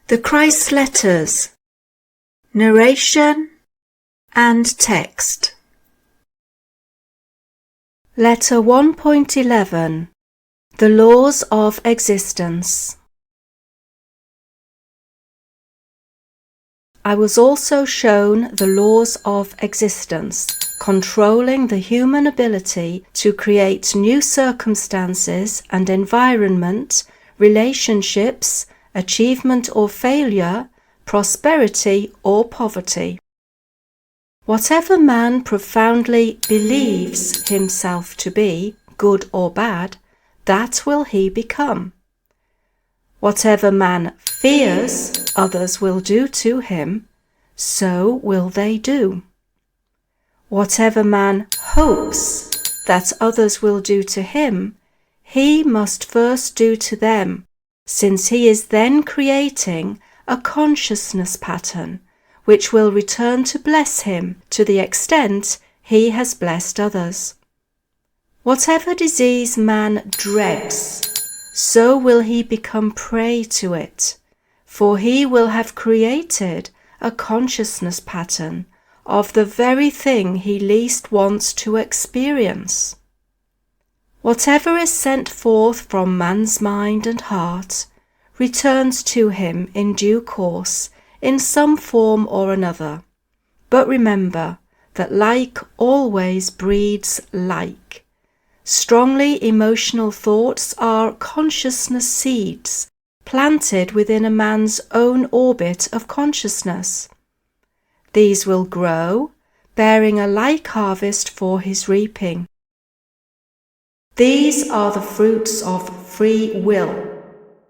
The Christ letters, narration and text. Letter 1.11, the laws of existence. I was also shown the laws of existence, controlling the human ability to create new circumstances and environment, relationships, achievement or failure, prosperity or poverty. Whatever man profoundly believes himself to be, good or bad, that will he become. Whatever man fears others will do to him, so will they do. Whatever man hopes that others will do to him, he must first do to them, since he is then creating a consciousness pattern which will return to bless him to the extent he has blessed others. Whatever disease man dreads, so will he become prey to it, for he will have created a consciousness pattern of the very thing he least wants to experience. Whatever is sent forth from man's mind and heart returns to him in due course in some form or another. But remember that like always breeds like. Strongly emotional thoughts are consciousness seeds planted within a man's own orbit of consciousness. These will grow, bearing a like harvest for his reaping. These are the fruits of free will.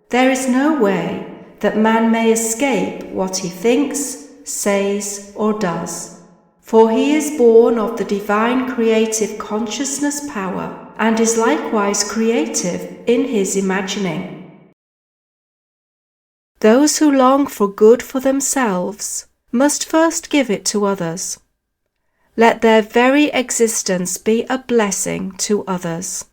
There is no way that man may escape what he thinks, says, or does, for he is born of the divine creative consciousness power and is likewise creative in his imagining. Those who long for good for themselves must first give it to others. Let their very existence be a blessing to others.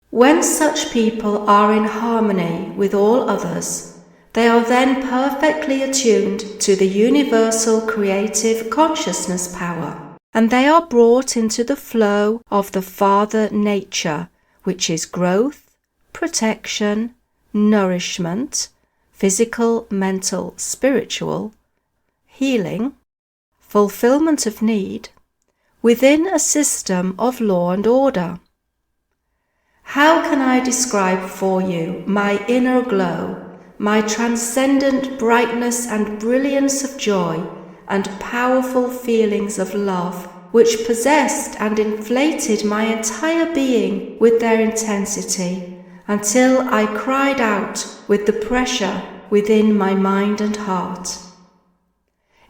When such people are in harmony with all others, they are then perfectly attuned to the universal creative consciousness power, and they are brought into the flow of the Father nature, which is growth, protection, nourishment, physical, mental, spiritual, healing, fulfillment of need, within a system of law and order. How can I describe for you my inner glow, my transcendent brightness and brilliance of joy, and powerful feelings of love, which possessed and inflated my entire being with their intensity, until I cried out with the pressure within my mind and heart.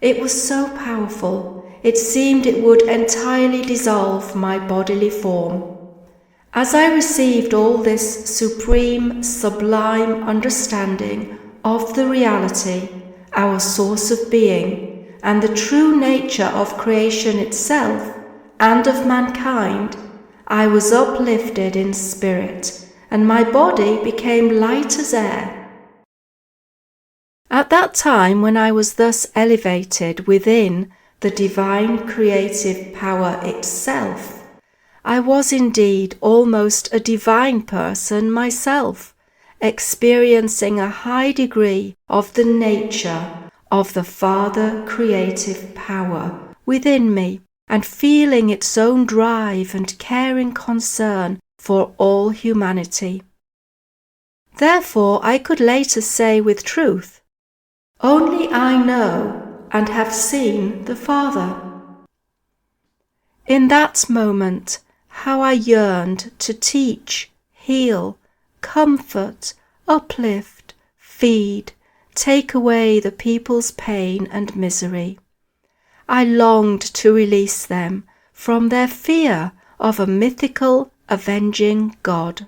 It was so powerful, it seemed it would entirely dissolve my bodily form. As I received all this supreme, sublime understanding of the reality, our source of being, and the true nature of creation itself and of mankind, I was uplifted in spirit, and my body became light as air. At that time, when I was thus elevated within the divine creative power itself, I was indeed almost a divine person myself, experiencing a high degree of the nature of the Father creative power within me, and feeling its own drive and caring concern for all humanity. Therefore, I could later say with truth, "Only I know and have seen the Father." In that moment, how I yearned to teach, heal, comfort, uplift, feed, take away the people's pain and misery. I longed to release them from their fear of a mythical, avenging God.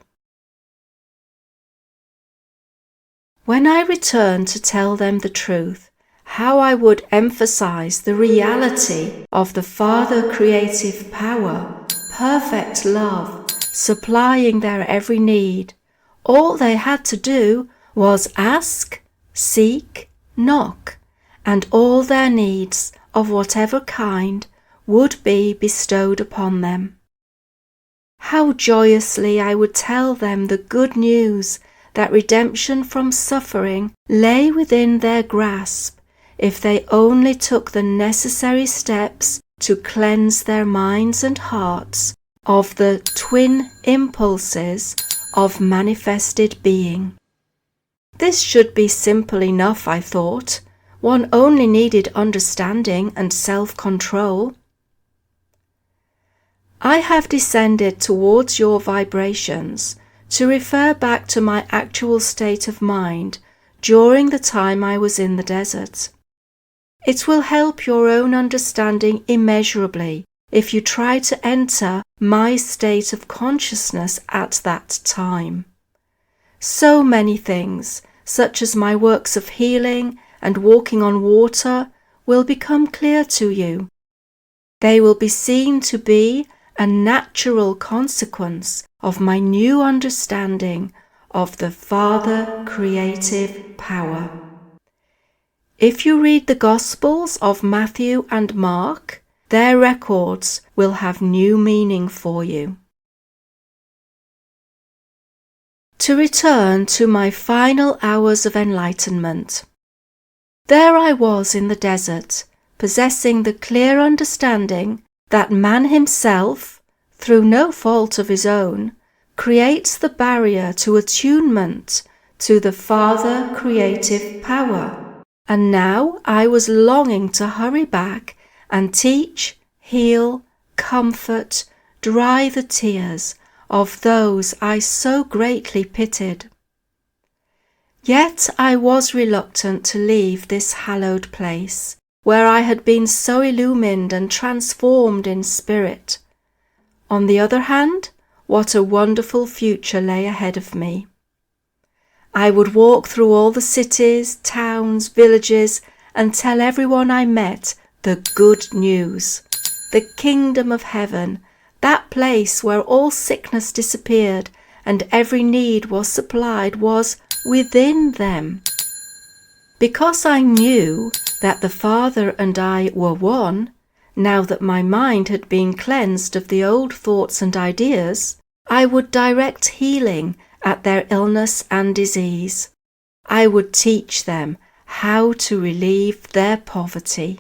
When I returned to tell them the truth, how I would emphasize the reality of the Father creative power, perfect love, supplying their every need. All they had to do was ask, seek, knock, and all their needs of whatever kind would be bestowed upon them. How joyously I would tell them the good news that redemption from suffering lay within their grasp if they only took the necessary steps to cleanse their minds and hearts of the twin impulses of manifested being. This should be simple enough, I thought. One only needed understanding and self-control. I have descended towards your vibrations to refer back to my actual state of mind during the time I was in the desert. It will help your own understanding immeasurably if you try to enter my state of consciousness at that time. So many things, such as my works of healing and walking on water, will become clear to you. They will be seen to be a natural consequence of my new understanding of the Father creative power. If you read the Gospels of Matthew and Mark, their records will have new meaning for you. To return to my final hours of enlightenment. There I was in the desert, possessing the clear understanding that man himself, through no fault of his own, creates the barrier to attunement to the Father creative power. And now I was longing to hurry back and teach, heal, comfort, dry the tears of those I so greatly pitied. Yet I was reluctant to leave this hallowed place, where I had been so illumined and transformed in spirit. On the other hand, what a wonderful future lay ahead of me. I would walk through all the cities, towns, villages, and tell everyone I met the good news. The kingdom of heaven, that place where all sickness disappeared and every need was supplied, was within them. Because I knew that the Father and I were one, now that my mind had been cleansed of the old thoughts and ideas, I would direct healing at their illness and disease. I would teach them how to relieve their poverty.